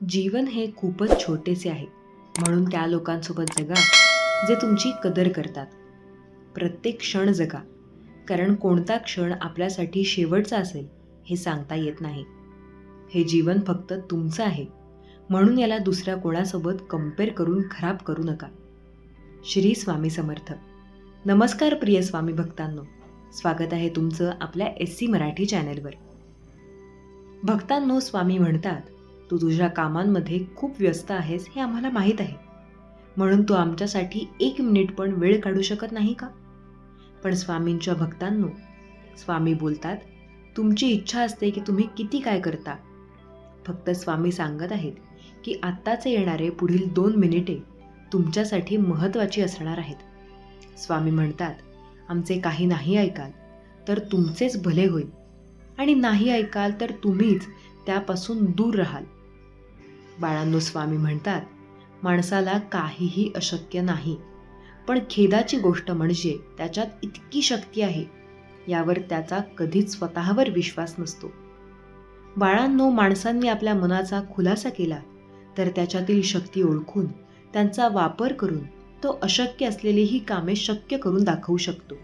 जीवन हे खूपच छोटेसे आहे, म्हणून त्या लोकांसोबत जगा जे तुमची कदर करतात. प्रत्येक क्षण जगा, कारण कोणता क्षण आपल्यासाठी शेवटचा असेल हे सांगता येत नाही. हे जीवन फक्त तुमचं आहे, म्हणून याला दुसऱ्या कोणासोबत कंपेअर करून खराब करू नका. श्री स्वामी समर्थ. नमस्कार प्रिय स्वामी भक्तांनो, स्वागत आहे तुमचं आपल्या SC मराठी चॅनलवर. भक्तांनो, स्वामी म्हणतात, तू तुझ्या कामांमध्ये खूप व्यस्त आहेस हे आम्हाला माहीत आहे, म्हणून तू आमच्यासाठी 1 मिनिट पण वेळ काढू शकत नाही का? पण स्वामींच्या भक्तांनो, स्वामी बोलतात, तुमची इच्छा असते की तुम्ही किती काय करता. फक्त स्वामी सांगत आहेत की आत्ताचे येणारे पुढील 2 मिनिटे तुमच्यासाठी महत्त्वाची असणार आहेत. स्वामी म्हणतात, आमचे काही नाही ऐकाल तर तुमचेच भले होईल, आणि नाही ऐकाल तर तुम्हीच त्यापासून दूर राहाल. बाळांनो, स्वामी म्हणतात, माणसाला काहीही अशक्य नाही, पण खेदाची गोष्ट म्हणजे त्याच्यात इतकी शक्ती आहे यावर त्याचा कधीच स्वतःवर विश्वास नसतो. बाळांनो, माणसांनी आपल्या मनाचा खुलासा केला तर त्याच्यातील शक्ती ओळखून त्यांचा वापर करून तो अशक्य असलेलीही कामे शक्य करून दाखवू शकतो.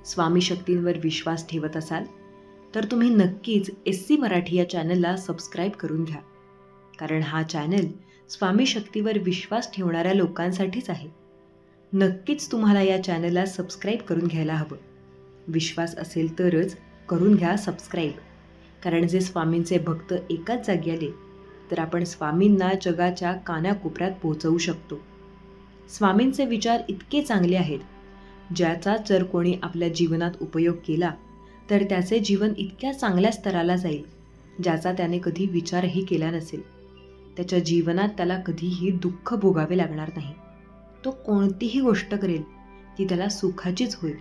स्वामी शक्तींवर विश्वास ठेवत असाल तर तुम्ही नक्कीच SC मराठी या चॅनलला सबस्क्राईब करून घ्या, कारण हा चॅनल स्वामी शक्तीवर विश्वास ठेवणाऱ्या लोकांसाठीच आहे. नक्कीच तुम्हाला या चॅनलला सबस्क्राईब करून घ्यायला हवं. विश्वास असेल तरच करून घ्या सबस्क्राईब, कारण जे स्वामींचे भक्त एकाच जागी आले तर आपण स्वामींना जगाच्या कानाकोपऱ्यात पोहोचवू शकतो. स्वामींचे विचार इतके चांगले आहेत, ज्याचा जर कोणी आपल्या जीवनात उपयोग केला तर त्याचे जीवन इतक्या चांगल्या स्तराला जाईल ज्याचा त्याने कधी विचारही केला नसेल. त्याच्या जीवनात त्याला कधीही दुःख भोगावे लागणार नाही. तो कोणतीही गोष्ट करेल ती त्याला सुखाचीच होईल,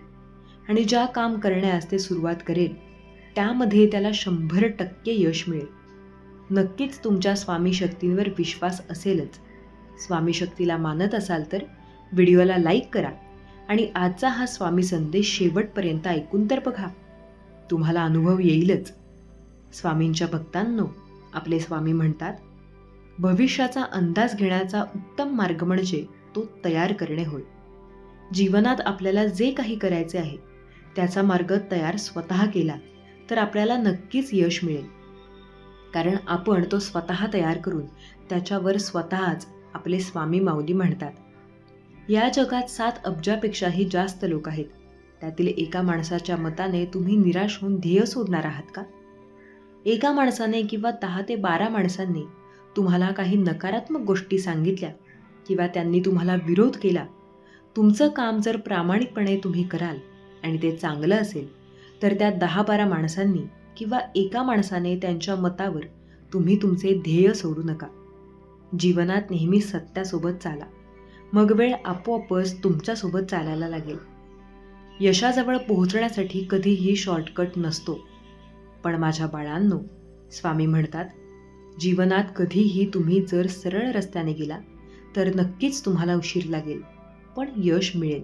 आणि ज्या काम करण्यास ते सुरुवात करेल त्यामध्ये त्याला 100% यश मिळेल. नक्कीच तुमच्या स्वामी शक्तींवर विश्वास असेलच. स्वामी शक्तीला मानत असाल तर व्हिडिओला लाईक करा आणि आजचा हा स्वामी संदेश शेवटपर्यंत ऐकून तर बघा, तुम्हाला अनुभव येईलच. स्वामींच्या भक्तांनो, आपले स्वामी म्हणतात, भविष्याचा अंदाज घेण्याचा उत्तम मार्ग म्हणजे तो तयार करणे होय. जीवनात आपल्याला जे काही करायचे आहे त्याचा मार्ग तयार स्वतः केला तर आपल्याला नक्कीच यश मिळेल, कारण आपण तो स्वतः तयार करून त्याच्यावर स्वतःच आपले स्वामी माऊली म्हणतात. या जगात 7 अब्जापेक्षाही जास्त लोक आहेत. त्यातील एका माणसाच्या मताने तुम्ही निराश होऊन ध्येय सोडणार आहात का? एका माणसाने किंवा 10 ते 12 माणसांनी तुम्हाला काही नकारात्मक गोष्टी सांगितल्या किंवा त्यांनी तुम्हाला विरोध केला, तुमचं काम जर प्रामाणिकपणे तुम्ही कराल आणि ते चांगलं असेल तर त्या 10-12 माणसांनी किंवा एका माणसाने त्यांच्या मतावर तुम्ही तुमचे ध्येय सोडू नका. जीवनात नेहमी सत्यासोबत चाला, मग वेळ आपोआपच तुमच्यासोबत चालायला लागेल. यशाजवळ पोहोचण्यासाठी कधीही शॉर्टकट नसतो. पण माझ्या बाळांनो, स्वामी म्हणतात, जीवनात कधीही तुम्ही जर सरळ रस्त्याने गेला तर नक्कीच तुम्हाला उशीर लागेल, पण यश मिळेल.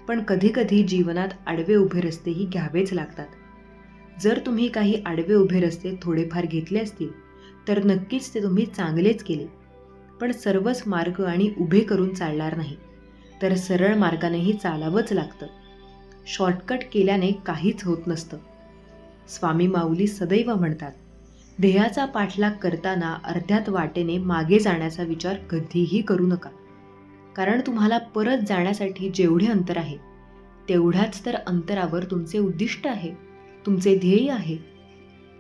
पण कधीकधी जीवनात आडवे उभे रस्तेही घ्यावेच लागतात. जर तुम्ही काही आडवे उभे रस्ते थोडेफार घेतले असतील तर नक्कीच ते तुम्ही चांगलेच केले. पण सर्वच मार्ग आणि उभे करून चालणार नाही, तर सरळ मार्गानेही चालावंच लागतं. शॉर्टकट केल्याने काहीच होत नसतं. स्वामी माऊली सदैव म्हणतात, ध्येयाचा पाठलाग करताना अर्ध्यात वाटेने मागे जाण्याचा विचार कधीही करू नका, कारण तुम्हाला परत जाण्यासाठी जेवढे अंतर आहे तेवढ्याच तर अंतरावर तुमचे उद्दिष्ट आहे, तुमचे ध्येय आहे.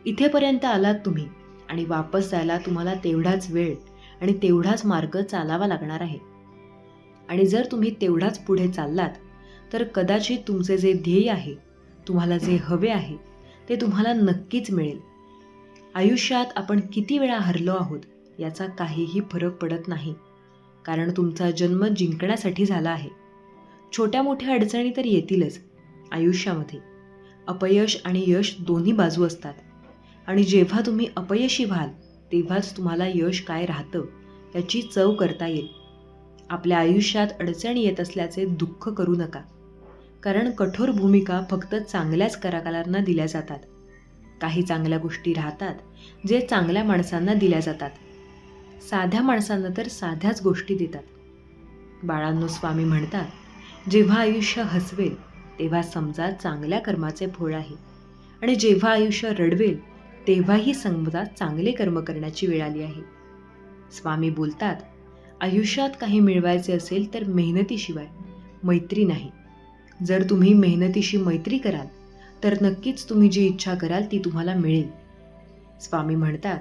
इथेपर्यंत आलात तुम्ही आणि वापस जायला तुम्हाला तेवढाच वेळ आणि तेवढाच मार्ग चालावा लागणार आहे. आणि जर तुम्ही तेवढाच पुढे चाललात तर कदाचित तुमचे जे ध्येय आहे, तुम्हाला जे हवे आहे ते तुम्हाला नक्कीच मिळेल. आयुष्यात आपण किती वेळा हरलो आहोत याचा काहीही फरक पडत नाही, कारण तुमचा जन्म जिंकण्यासाठी झाला आहे. छोट्या मोठ्या अडचणी तर येतीलच आयुष्यामध्ये. अपयश आणि यश दोन्ही बाजू असतात, आणि जेव्हा तुम्ही अपयशी व्हाल तेव्हाच तुम्हाला यश काय राहतं याची चव करता येईल. आपल्या आयुष्यात अडचणी येत असल्याचे दुःख करू नका, कारण कठोर भूमिका फक्त चांगल्याच कलाकारांना दिल्या जातात. काही चांगल्या गोष्टी राहतात जे चांगल्या माणसांना दिल्या जातात, साध्या माणसांना तर साध्याच गोष्टी देतात. बाळांनो, स्वामी म्हणतात, जेव्हा आयुष्य हसवेल तेव्हा समजा चांगल्या कर्माचे फळ आहे, आणि जेव्हा आयुष्य रडवेल तेव्हाही समजा चांगले कर्म करण्याची वेळ आली आहे. स्वामी बोलतात, आयुष्यात काही मिळवायचे असेल तर मेहनतीशिवाय मैत्री नाही. जर तुम्ही मेहनतीशी मैत्री कराल तर नक्कीच तुम्ही जी इच्छा कराल ती तुम्हाला मिळेल. स्वामी म्हणतात,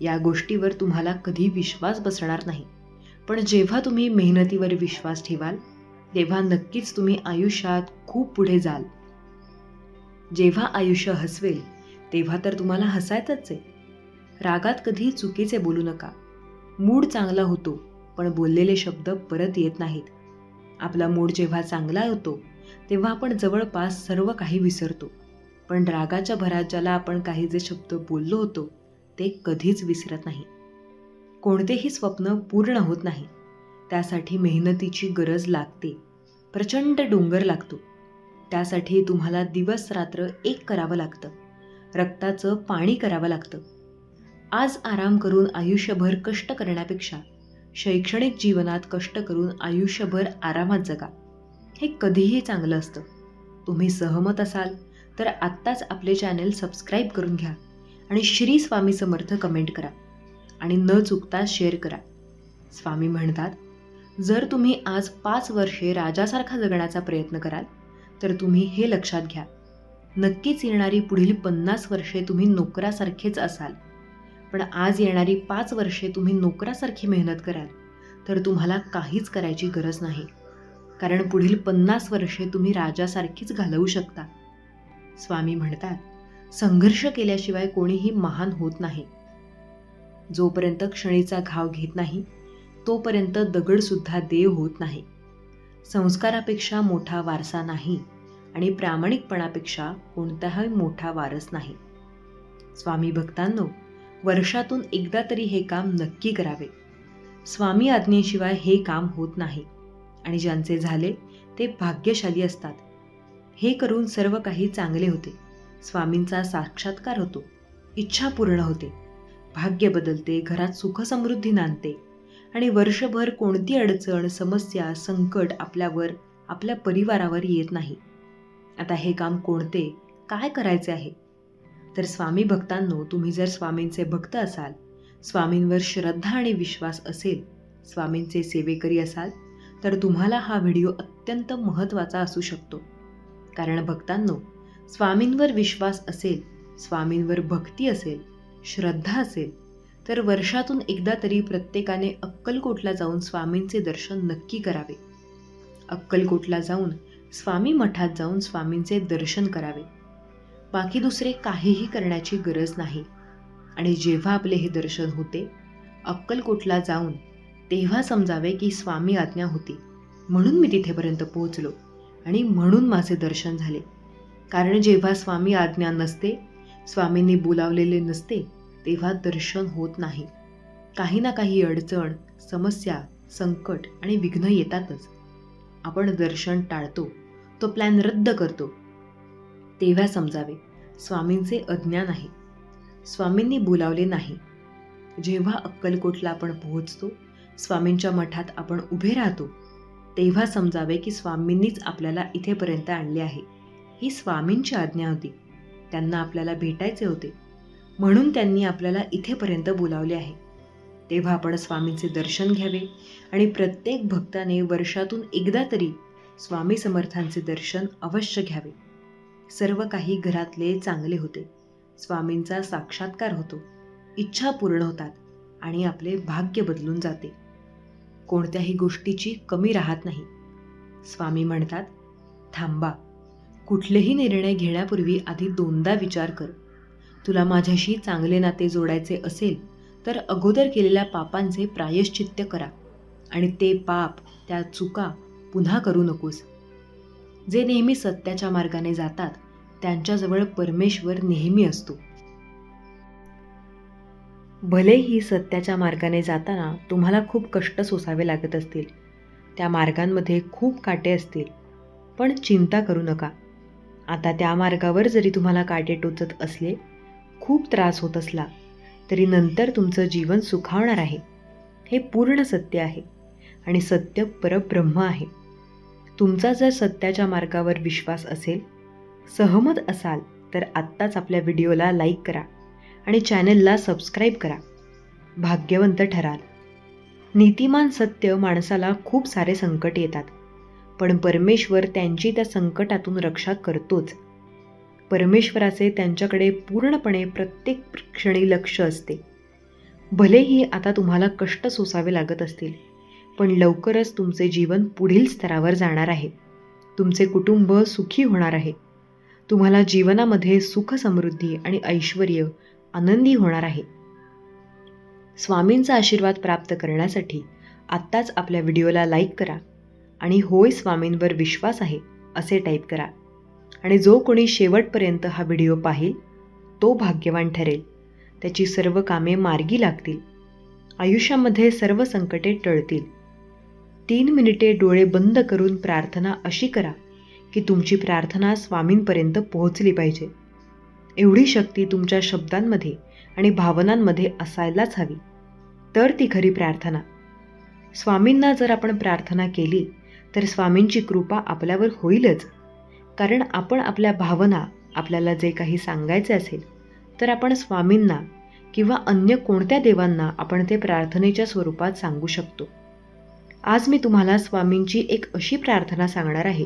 या गोष्टीवर तुम्हाला कधी विश्वास बसणार नाही, पण जेव्हा तुम्ही मेहनतीवर विश्वास ठेवाल तेव्हा नक्कीच तुम्ही आयुष्यात खूप पुढे जाल. जेव्हा आयुष्य हसवेल तेव्हा तर तुम्हाला हसायचंच आहे. रागात कधी चुकीचे बोलू नका. मूड चांगला होतो पण बोललेले शब्द परत येत नाहीत. आपला मूड जेव्हा चांगला होतो तेव्हा आपण जवळपास सर्व काही विसरतो, पण रागाच्या भरात ज्याला आपण काही जे शब्द बोललो होतो ते कधीच विसरत नाही. कोणतेही स्वप्न पूर्ण होत नाही, त्यासाठी मेहनतीची गरज लागते. प्रचंड डोंगर लागतो, त्यासाठी तुम्हाला दिवस रात्र एक करावं लागतं. रक्ताचं पाणी करावं लागतं. आज आराम करून आयुष्यभर कष्ट करण्यापेक्षा शैक्षणिक जीवनात कष्ट करून आयुष्यभर आरामात जगा, हे कधीही चांगलं असतं. तुम्ही सहमत असाल तर आत्ताच आपले चॅनेल सबस्क्राईब करून घ्या आणि श्री स्वामी समर्थ कमेंट करा आणि न चुकता शेअर करा. स्वामी म्हणतात, जर तुम्ही आज 5 वर्षे राजासारखा जगण्याचा प्रयत्न कराल तर तुम्ही हे लक्षात घ्या, नक्कीच येणारी पुढील 50 वर्षे तुम्ही नोकरासारखेच असाल. पण आज येणारी 5 वर्षे तुम्ही नोकरासारखी मेहनत कराल तर तुम्हाला काहीच करायची गरज नाही, कारण पुढील 50 वर्षे तुम्ही राजासारखीच घालवू शकता. स्वामी म्हणतात, संघर्ष केल्याशिवाय कोणीही महान होत नाही. जोपर्यंत क्षणीचा घाव घेत नाही तोपर्यंत दगडसुद्धा देव होत नाही. संस्कारापेक्षा मोठा वारसा नाही आणि प्रामाणिकपणापेक्षा कोणताही मोठा वारस नाही. स्वामी भक्तांनो, वर्षातून एकदा तरी हे काम नक्की करावे. स्वामी आज्ञेशिवाय हे काम होत नाही आणि ज्यांचे झाले ते भाग्यशाली असतात. हे करून सर्व काही चांगले होते. स्वामींचा साक्षात्कार होतो, इच्छा पूर्ण होते, भाग्य बदलते, घरात सुखसमृद्धी नांदते आणि वर्षभर कोणती अडचण, समस्या, संकट आपल्यावर, आपल्या परिवारावर येत नाही. आता हे काम कोणते, काय करायचे आहे? तर स्वामी भक्तांनो, तुम्ही जर स्वामींचे भक्त असाल, स्वामींवर श्रद्धा आणि विश्वास असेल, स्वामींचे सेवेकरी असाल, तर तुम्हाला हा व्हिडिओ अत्यंत महत्त्वाचा असू शकतो. कारण भक्तांनो, स्वामींवर विश्वास असेल, स्वामींवर भक्ती असेल, श्रद्धा असेल, तर वर्षातून एकदा तरी प्रत्येकाने अक्कलकोटला जाऊन स्वामींचे दर्शन नक्की करावे. अक्कलकोटला जाऊन स्वामी मठात जाऊन स्वामींचे दर्शन करावे. बाकी दुसरे काहीही करण्याची गरज नाही. आणि जेव्हा आपले हे दर्शन होते अक्कलकोटला जाऊन, तेव्हा समजावे की स्वामी आज्ञा होती म्हणून मी तिथेपर्यंत पोहोचलो आणि म्हणून माझे दर्शन झाले. कारण जेव्हा स्वामी आज्ञा नसते, स्वामींनी बोलावलेले नसते, तेव्हा दर्शन होत नाही. काही ना काही अडचण, समस्या, संकट आणि विघ्न येतातच. आपण दर्शन टाळतो, तो प्लॅन रद्द करतो. तेव्हा समजावे स्वामींचे अज्ञान आहे, स्वामींनी बोलावले नाही. जेव्हा अक्कलकोटला आपण पोहोचतो, स्वामींच्या मठात आपण उभे राहतो, तेव्हा समजावे की स्वामींनीच आपल्याला इथेपर्यंत आणले आहे. ही स्वामींची आज्ञा होती. त्यांना आपल्याला भेटायचे होते म्हणून त्यांनी आपल्याला इथेपर्यंत बोलावले आहे. तेव्हा आपण स्वामींचे दर्शन घ्यावे आणि प्रत्येक भक्ताने वर्षातून एकदा तरी स्वामी समर्थांचे दर्शन अवश्य घ्यावे. सर्व काही घरातले चांगले होते, स्वामींचा साक्षात्कार होतो, इच्छा पूर्ण होतात आणि आपले भाग्य बदलून जाते. कोणत्याही गोष्टीची कमी राहत नाही. स्वामी म्हणतात, थांबा, कुठलेही निर्णय घेण्यापूर्वी आधी 2दा विचार कर. तुला माझ्याशी चांगले नाते जोडायचे असेल तर अगोदर केलेल्या पापांचे प्रायश्चित्त करा आणि ते पाप, त्या चुका पुन्हा करू नकोस. जे नेहमी सत्याच्या मार्गाने जातात त्यांच्याजवळ परमेश्वर नेहमी असतो. भलेही सत्याच्या मार्गाने जाताना तुम्हाला खूप कष्ट सोसावे लागत असतील, त्या मार्गांमध्ये खूप काटे असतील, पण चिंता करू नका. आता त्या मार्गावर जरी तुम्हाला काटे टोचत असले, खूप त्रास होत असला, तरी नंतर तुमचं जीवन सुखावणार आहे. हे पूर्ण सत्य आहे आणि सत्य परब्रह्म आहे. तुमचा जर सत्याच्या मार्गावर विश्वास असेल, सहमत असाल तर आत्ताच आपल्या व्हिडिओला लाईक करा आणि चॅनलला सबस्क्राईब करा. भाग्यवंत ठराल. नीतिमान सत्य माणसाला खूप सारे संकट येतात, पण परमेश्वर त्यांची त्या संकटातून रक्षा करतोच. परमेश्वराचे त्यांच्याकडे पूर्णपणे प्रत्येक क्षणी लक्ष असते. भलेही आता तुम्हाला कष्ट सोसावे लागत असतील, पण लवकरच तुमचे जीवन पुढील स्तरावर जाणार आहे. तुमचे कुटुंब सुखी होणार आहे. तुम्हाला जीवनामध्ये सुख, समृद्धी आणि ऐश्वर्य आनंदी होणार आहे. स्वामींचा आशीर्वाद प्राप्त करण्यासाठी आत्ताच आपल्या व्हिडिओला लाईक करा आणि होय स्वामींवर विश्वास आहे असे टाईप करा. आणि जो कोणी शेवटपर्यंत हा व्हिडिओ पाहिल तो भाग्यवान ठरेल. त्याची सर्व कामे मार्गी लागतील. आयुष्यामध्ये सर्व संकटे टळतील. 3 मिनिटे डोळे बंद करून प्रार्थना अशी करा की तुमची प्रार्थना स्वामींपर्यंत पोहोचली पाहिजे. एवढी शक्ती तुमच्या शब्दांमध्ये आणि भावनांमध्ये असायलाच हवी, तर ती खरी प्रार्थना. स्वामींना जर आपण प्रार्थना केली तर स्वामींची कृपा आपल्यावर होईलच. कारण आपण आपल्या भावना, आपल्याला जे काही सांगायचे असेल तर आपण स्वामींना किंवा अन्य कोणत्या देवांना आपण ते प्रार्थनेच्या स्वरूपात सांगू शकतो. आज मी तुम्हाला स्वामींची एक अशी प्रार्थना सांगणार आहे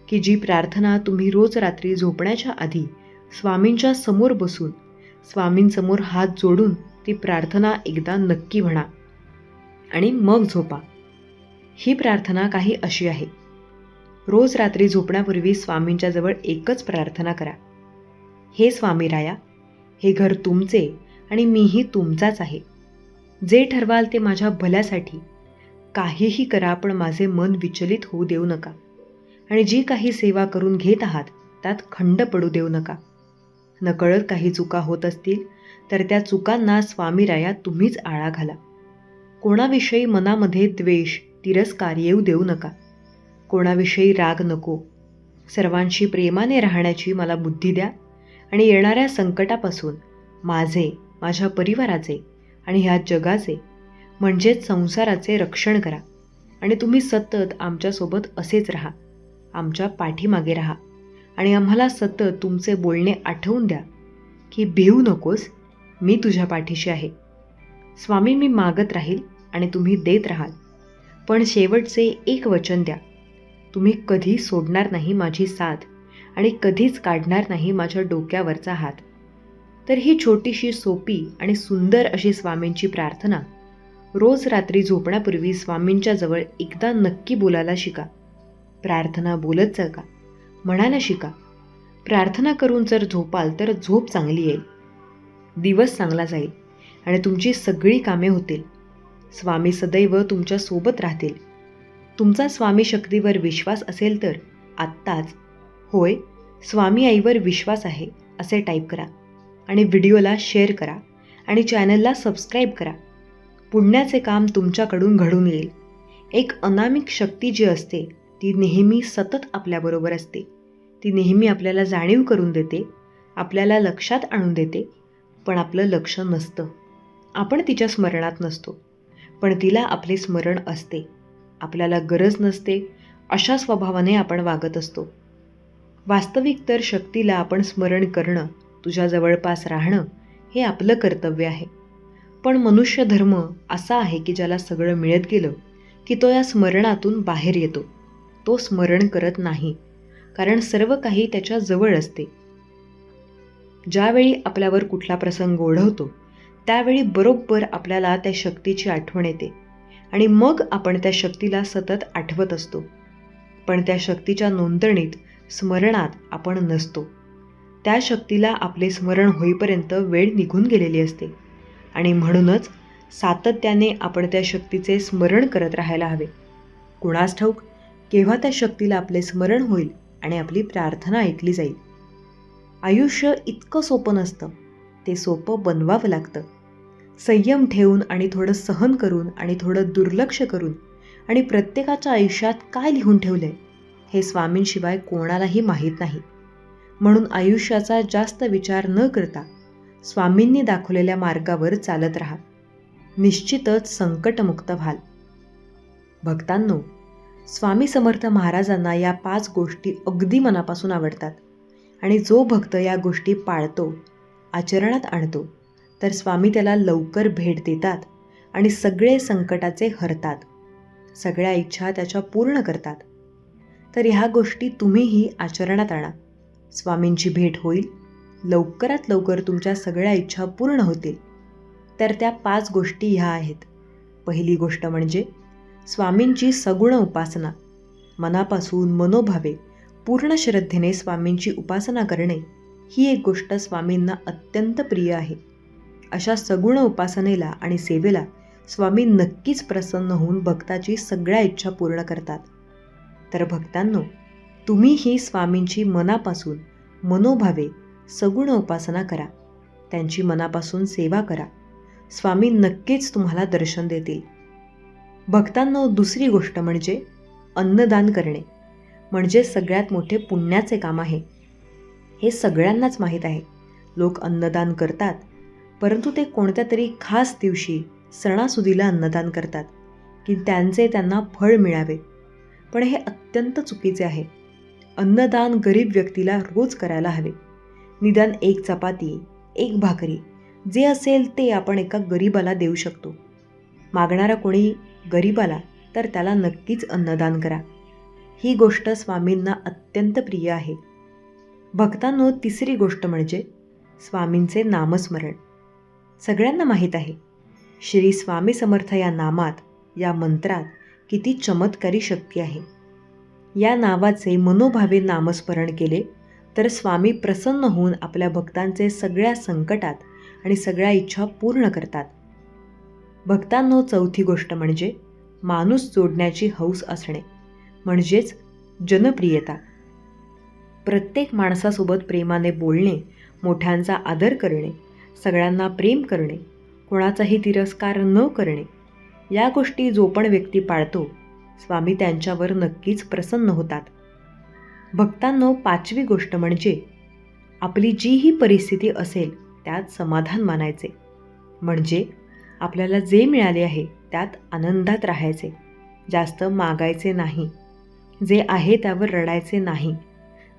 की जी प्रार्थना तुम्ही रोज रात्री झोपण्याच्या आधी स्वामींच्या समोर बसून स्वामींसमोर हात जोडून ती प्रार्थना एकदा नक्की म्हणा आणि मग झोपा. ही प्रार्थना काही अशी आहे. रोज रात्री झोपण्यापूर्वी स्वामींच्या जवळ एकच प्रार्थना करा. हे स्वामीराया, हे घर तुमचे आणि मीही तुमचाच आहे. जे ठरवाल ते माझ्या भल्यासाठी. काहीही करा पण माझे मन विचलित होऊ देऊ नका आणि जी काही सेवा करून घेत आहात त्यात खंड पडू देऊ नका. नकळत काही चुका होत असतील तर त्या चुकांना स्वामीराया तुम्हीच आळा घाला. कोणाविषयी मनामध्ये द्वेष, तिरस्कार येऊ देऊ नका. कोणाविषयी राग नको. सर्वांशी प्रेमाने राहण्याची मला बुद्धी द्या आणि येणाऱ्या संकटापासून माझे, माझ्या परिवाराचे आणि ह्या जगाचे म्हणजेच संसाराचे रक्षण करा. आणि तुम्ही सतत आमच्यासोबत असेच राहा. आमच्या पाठीमागे राहा आणि आम्हाला सतत तुमचे बोलणे आठवून द्या की भिवू नकोस, मी तुझ्या पाठीशी आहे. स्वामी, मी मागत राहील आणि तुम्ही देत राहाल. पण शेवटचे एक वचन द्या. तुम्ही कधी सोडणार नाही माझी साथ आणि कधीच काढणार नाही माझ्या डोक्यावरचा हात. तर ही छोटीशी, सोपी आणि सुंदर अशी स्वामींची प्रार्थना रोज रात्री झोपण्यापूर्वी स्वामींच्या जवळ एकदा नक्की बोलायला शिका. प्रार्थना बोलत जगा, म्हणायला शिका. प्रार्थना करून जर झोपाल तर झोप चांगली येईल, दिवस चांगला जाईल आणि तुमची सगळी कामे होतील. स्वामी सदैव तुमच्या सोबत राहतील. तुमचा स्वामी शक्तीवर विश्वास असेल तर आत्ताच होय स्वामी आईवर विश्वास आहे असे टाईप करा आणि व्हिडिओला शेअर करा आणि चॅनलला सबस्क्राईब करा. पुण्याचे काम तुमच्याकडून घडून येईल. एक अनामिक शक्ती जी असते ती नेहमी सतत आपल्याबरोबर असते. ती नेहमी आपल्याला जाणीव करून देते, आपल्याला लक्षात आणून देते, पण आपलं लक्ष नसतं. आपण तिच्या स्मरणात नसतो, पण तिला आपले स्मरण असते. आपल्याला गरज नसते अशा स्वभावाने आपण वागत असतो. वास्तविक तर शक्तीला आपण स्मरण करणं, तुझ्या जवळपास राहणं हे आपलं कर्तव्य आहे. पण मनुष्य धर्म असा आहे की ज्याला सगळं मिळत गेलं की तो या स्मरणातून बाहेर येतो. तो स्मरण करत नाही, कारण सर्व काही त्याच्या जवळ असते. ज्यावेळी आपल्यावर कुठला प्रसंग ओढवतो त्यावेळी बरोबर आपल्याला त्या शक्तीची आठवण येते आणि मग आपण त्या शक्तीला सतत आठवत असतो. पण त्या शक्तीच्या नोंदणीत, स्मरणात आपण नसतो. त्या शक्तीला आपले स्मरण होईपर्यंत वेळ निघून गेलेली असते आणि म्हणूनच सातत्याने आपण त्या शक्तीचे स्मरण करत राहायला हवे. कुणास ठाऊक केव्हा त्या शक्तीला आपले स्मरण होईल आणि आपली प्रार्थना ऐकली जाईल. आयुष्य इतकं सोपं नसतं, ते सोपं बनवावं लागतं. संयम ठेवून आणि थोडं सहन करून आणि थोडं दुर्लक्ष करून आणि प्रत्येकाच्या आयुष्यात काय लिहून ठेवलं आहे हे स्वामींशिवाय कोणालाही माहीत नाही. म्हणून आयुष्याचा जास्त विचार न करता स्वामींनी दाखवलेल्या मार्गावर चालत राहा. निश्चितच संकटमुक्त व्हाल. भक्तांनो, स्वामी समर्थ महाराजांना या 5 गोष्टी अगदी मनापासून आवडतात आणि जो भक्त या गोष्टी पाळतो, आचरणात आणतो, तर स्वामी त्याला लवकर भेट देतात आणि सगळे संकटाचे हरतात, सगळ्या इच्छा त्याच्या पूर्ण करतात. तर ह्या गोष्टी तुम्हीही आचरणात आणा. स्वामींची भेट होईल, लवकरात लवकर तुमच्या सगळ्या इच्छा पूर्ण होतील. तर त्या 5 गोष्टी ह्या आहेत. पहिली गोष्ट म्हणजे स्वामींची सगुण उपासना. मनापासून मनोभावे पूर्ण श्रद्धेने स्वामींची उपासना करणे ही एक गोष्ट स्वामींना अत्यंत प्रिय आहे. अशा सगुण उपासनेला आणि सेवेला स्वामी नक्कीच प्रसन्न होऊन भक्ताची सगळ्या इच्छा पूर्ण करतात. तर भक्तांनो, तुम्हीही स्वामींची मनापासून मनोभावे सगुण उपासना करा, त्यांची मनापासून सेवा करा. स्वामी नक्कीच तुम्हाला दर्शन देतील. भक्तांनो, दुसरी गोष्ट म्हणजे अन्नदान करणे, म्हणजे सगळ्यात मोठे पुण्याचे काम आहे. हे सगळ्यांनाच माहीत आहे. लोक अन्नदान करतात, परंतु ते कोणत्या तरी खास दिवशी सणासुदीला अन्नदान करतात की त्यांना फळ मिळावे. पण हे अत्यंत चुकीचे आहे. अन्नदान गरीब व्यक्तीला रोज करायला हवे. निदान 1 चपाती, 1 भाकरी, जे असेल ते आपण एका गरीबाला देऊ शकतो. मागणारा कोणी गरीब आला तर त्याला नक्कीच अन्नदान करा. ही गोष्ट स्वामींना अत्यंत प्रिय आहे. भक्तांनो, तिसरी गोष्ट म्हणजे स्वामींचे नामस्मरण. सगळ्यांना माहीत आहे, श्री स्वामी समर्थ या नामात, या मंत्रात किती चमत्कारी शक्ती आहे. या नावाचे मनोभावे नामस्मरण केले तर स्वामी प्रसन्न होऊन आपल्या भक्तांचे सगळ्या संकटात आणि सगळ्या इच्छा पूर्ण करतात. भक्तांनो, चौथी गोष्ट म्हणजे माणूस जोडण्याची हौस असणे, म्हणजेच जनप्रियता. प्रत्येक माणसासोबत प्रेमाने बोलणे, मोठ्यांचा आदर करणे, सगळ्यांना प्रेम करणे, कोणाचाही तिरस्कार न करणे, या गोष्टी जो पण व्यक्ती पाळतो, स्वामी त्यांच्यावर नक्कीच प्रसन्न होतात. भक्तांनो, 5वी गोष्ट म्हणजे आपली जीही परिस्थिती असेल त्यात समाधान मानायचे, म्हणजे आपल्याला जे मिळाले आहे त्यात आनंदात राहायचे, जास्त मागायचे नाही, जे आहे त्यावर रडायचे नाही.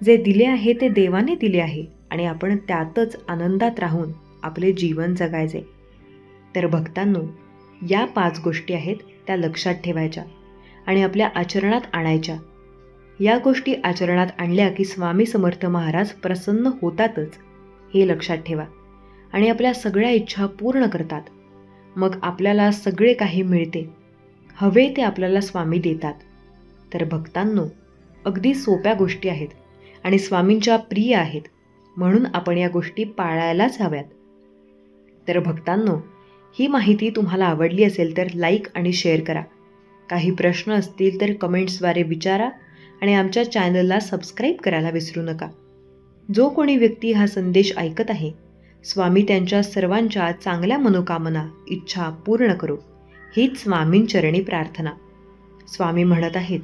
जे दिले आहे ते देवाने दिले आहे आणि आपण त्यातच आनंदात राहून आपले जीवन जगायचे. तर भक्तांनो, या 5 गोष्टी आहेत त्या लक्षात ठेवायच्या आणि आपल्या आचरणात आणायच्या. या गोष्टी आचरणात आणल्या की स्वामी समर्थ महाराज प्रसन्न होतातच, हे लक्षात ठेवा, आणि आपल्या सगळ्या इच्छा पूर्ण करतात. मग आपल्याला सगळे काही मिळते, हवे ते आपल्याला स्वामी देतात. तर भक्तांनो, अगदी सोप्या गोष्टी आहेत आणि स्वामींच्या प्रिय आहेत, म्हणून आपण या गोष्टी पाळायलाच हव्यात. तर भक्तांनो, ही माहिती तुम्हाला आवडली असेल तर लाईक आणि शेअर करा. काही प्रश्न असतील तर कमेंट्सद्वारे विचारा आणि आमच्या चॅनलला सबस्क्राईब करायला विसरू नका. जो कोणी व्यक्ती हा संदेश ऐकत आहे, स्वामी त्यांच्या सर्वांच्या चांगल्या मनोकामना, इच्छा पूर्ण करो, हीच स्वामींचरणी प्रार्थना. स्वामी म्हणत आहेत,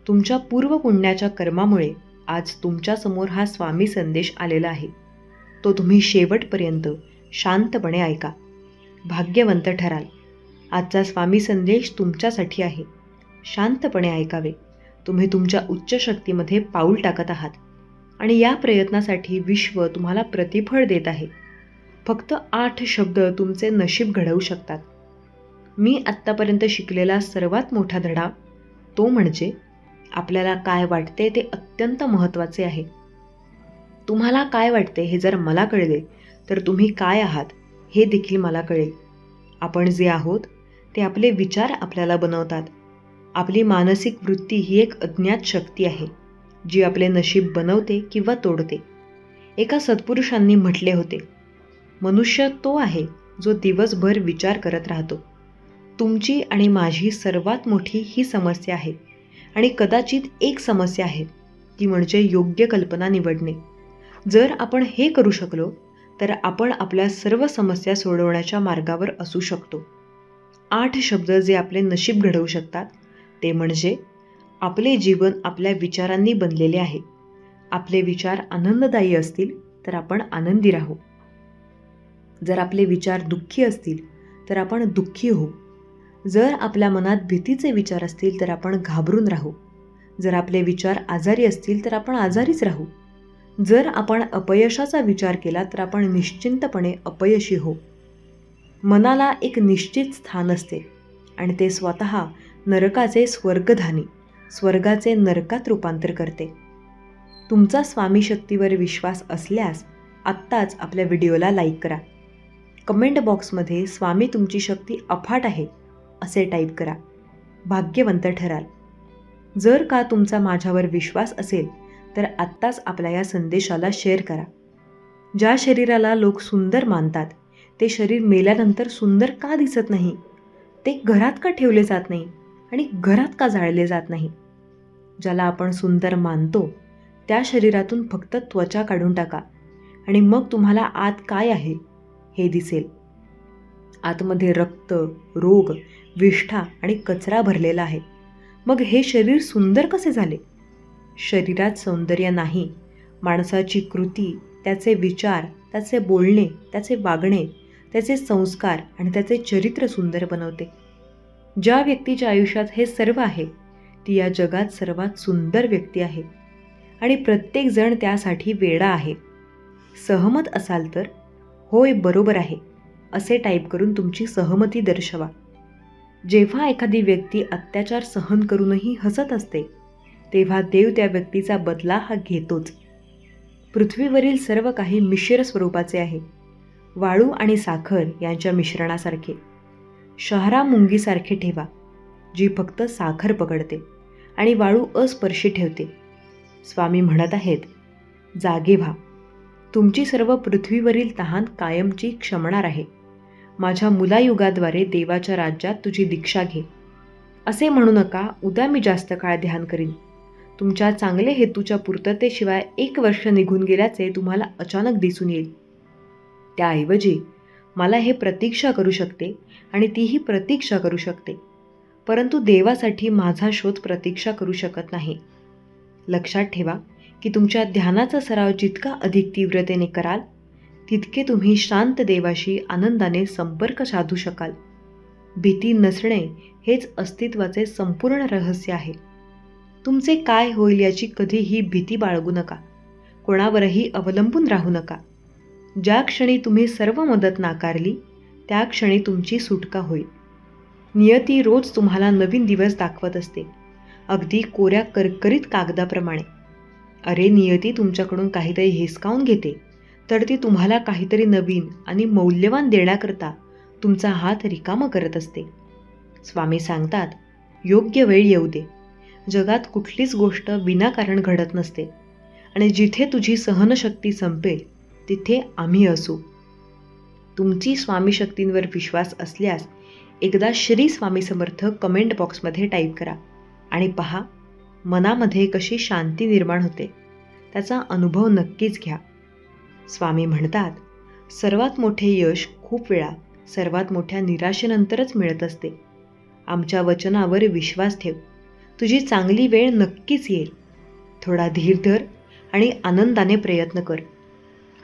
तुमच्या पूर्व पुण्याच्या कर्मामुळे आज तुमच्यासमोर हा स्वामी संदेश आलेला आहे. तो तुम्ही शेवटपर्यंत शांतपणे ऐका, भाग्यवंत ठराल. आजचा स्वामी संदेश तुमच्यासाठी आहे. शांतपणे ऐकावे. तुम्ही तुमच्या उच्च शक्तीमध्ये पाऊल टाकत आहात आणि या प्रयत्नासाठी विश्व तुम्हाला प्रतिफळ देत आहे. फक्त 8 शब्द तुमचे नशीब घडवू शकतात. मी आत्तापर्यंत शिकलेला सर्वात मोठा धडा तो म्हणजे आपल्याला काय वाटते ते अत्यंत महत्त्वाचे आहे. तुम्हाला काय वाटते हे जर मला कळले तर तुम्ही काय आहात हे देखील मला कळेल. आपण जे आहोत ते आपले विचार आपल्याला बनवतात. आपली मानसिक वृत्ती ही एक अज्ञात शक्ती आहे, जी आपले नशीब बनवते किंवा तोडते. एका सत्पुरुषांनी म्हटले होते, मनुष्य तो आहे जो दिवसभर विचार करत राहतो. तुमची आणि माझी सर्वात मोठी ही समस्या आहे आणि कदाचित एक समस्या आहे, ती म्हणजे योग्य कल्पना निवडणे. जर आपण हे करू शकलो तर आपण आपल्या सर्व समस्या सोडवण्याच्या मार्गावर असू शकतो. 8 शब्द जे आपले नशीब घडवू शकतात ते म्हणजे, आपले जीवन आपल्या विचारांनी बनलेले आहे. आपले विचार आनंददायी असतील तर आपण आनंदी राहू. जर आपले विचार दुःखी असतील तर आपण दुःखी होऊ. जर आपल्या मनात भीतीचे विचार असतील तर आपण घाबरून राहू. जर आपले विचार आजारी असतील तर आपण आजारीच राहू. जर आपण अपयशाचा विचार केला तर आपण निश्चिंतपणे अपयशी होऊ. मनाला एक निश्चित स्थान असते आणि ते स्वतः नरकाचे स्वर्गधानी, स्वर्गाचे नरकात रूपांतर करते. तुमचा स्वामी शक्तीवर विश्वास असल्यास आत्ताच आपल्या व्हिडिओला लाईक करा. कमेंट बॉक्समध्ये स्वामी तुमची शक्ती अफाट आहे असे टाईप करा. भाग्यवंत ठराल. जर का तुमचा माझ्यावर विश्वास असेल तर आत्ताच आपल्या या संदेशाला शेअर करा. ज्या शरीराला लोक सुंदर मानतात ते शरीर मेल्यानंतर सुंदर का दिसत नाही? ते घरात का ठेवले जात नाही आणि घरात का जाळले जात नाही? ज्याला आपण सुंदर मानतो त्या शरीरातून फक्त त्वचा काढून टाका आणि मग तुम्हाला आत काय आहे हे दिसेल. आतमध्ये रक्त, रोग, विष्ठा आणि कचरा भरलेला आहे. मग हे शरीर सुंदर कसे झाले? शरीरात सौंदर्य नाही, माणसाची कृती, त्याचे विचार, त्याचे बोलणे, त्याचे वागणे, त्याचे संस्कार आणि त्याचे चरित्र सुंदर बनवते. ज्या व्यक्तीच्या आयुष्यात हे सर्व आहे ती या जगात सर्वात सुंदर व्यक्ती आहे आणि प्रत्येकजण त्यासाठी वेडा आहे. सहमत असाल तर होय बरोबर आहे असे टाईप करून तुमची सहमती दर्शवा. जेव्हा एखादी व्यक्ती अत्याचार सहन करूनही हसत असते तेव्हा देव त्या व्यक्तीचा बदला हा घेतोच. पृथ्वीवरील सर्व काही मिश्र स्वरूपाचे आहे, वाळू आणि साखर यांच्या मिश्रणासारखे. शहारा मुंगीसारखे ठेवा जी फक्त साखर पकडते आणि वाळू अस्पर्शी ठेवते. स्वामी म्हणत आहेत, जागे व्हा. तुमची सर्व पृथ्वीवरील तहान कायमची क्षमणार आहे. माझ्या मुलायुगाद्वारे देवाच्या राज्यात तुझी दीक्षा घे. असे म्हणू नका, उद्या मी जास्त काळ ध्यान करीन. तुमच्या चांगले हेतूच्या पूर्ततेशिवाय 1 वर्ष निघून गेल्याचे तुम्हाला अचानक दिसून येईल. त्याऐवजी मला हे प्रतीक्षा करू शकते आणि तीही प्रतीक्षा करू शकते, परंतु देवासाठी माझा शोध प्रतीक्षा करू शकत नाही. लक्षात ठेवा की तुमच्या ध्यानाचा सराव जितका अधिक तीव्रतेने कराल तितके तुम्ही शांत देवाशी आनंदाने संपर्क साधू शकाल. भीती नसणे हेच अस्तित्वाचे संपूर्ण रहस्य आहे. तुमचे काय होईल याची कधीही भीती बाळगू नका. कोणावरही अवलंबून राहू नका. ज्या क्षणी तुम्ही सर्व मदत नाकारली त्या क्षणी तुमची सुटका होईल. नियती रोज तुम्हाला नवीन दिवस दाखवत असते, अगदी कोऱ्या करकरीत कागदाप्रमाणे. अरे नियती तुमच्याकडून काहीतरी हिसकावून घेते तर ती तुम्हाला काहीतरी नवीन आणि मौल्यवान देण्याकरता तुमचा हात रिकामा करत असते. स्वामी सांगतात, योग्य वेळ येऊ दे. जगात कुठलीच गोष्ट विनाकारण घडत नसते आणि जिथे तुझी सहनशक्ती संपेल तिथे आम्ही असू. तुमची स्वामी शक्तींवर विश्वास असल्यास एकदा श्री स्वामी समर्थ कमेंट बॉक्समध्ये टाईप करा आणि पहा मनामध्ये कशी शांती निर्माण होते. त्याचा अनुभव नक्कीच घ्या. स्वामी म्हणतात, सर्वात मोठे यश खूप वेळा सर्वात मोठ्या निराशेनंतरच मिळत असते. आमच्या वचनावर विश्वास ठेव. तुझी चांगली वेळ नक्कीच येईल. थोडा धीर धर आणि आनंदाने प्रयत्न कर.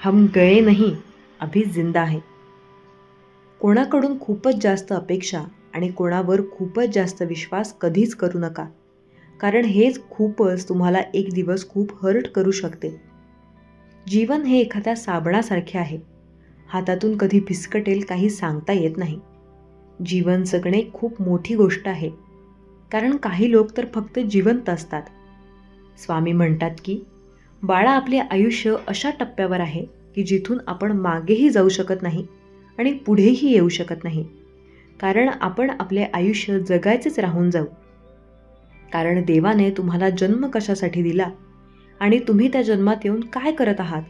हम गए नहीं, अभी जिंदा है. कोणाकडून खूपच जास्त अपेक्षा आणि कोणावर खूपच जास्त विश्वास कधीच करू नका, कारण हेच खूपच तुम्हाला एक दिवस खूप हर्ट करू शकते. जीवन हे एखाद्या साबणासारखे आहे. हातातून कधी फिसकटेल काही सांगता येत नाही. जीवन जगणे खूप मोठी गोष्ट आहे, कारण काही लोक तर फक्त जिवंत असतात. स्वामी म्हणतात की बाळा, आपले आयुष्य अशा टप्प्यावर आहे की जिथून आपण मागेही जाऊ शकत नाही आणि पुढेही येऊ शकत नाही, कारण आपण आपले आयुष्य जगायचेच राहून जाऊ. कारण देवाने तुम्हाला जन्म कशासाठी दिला आणि तुम्ही त्या जन्मात येऊन काय करत आहात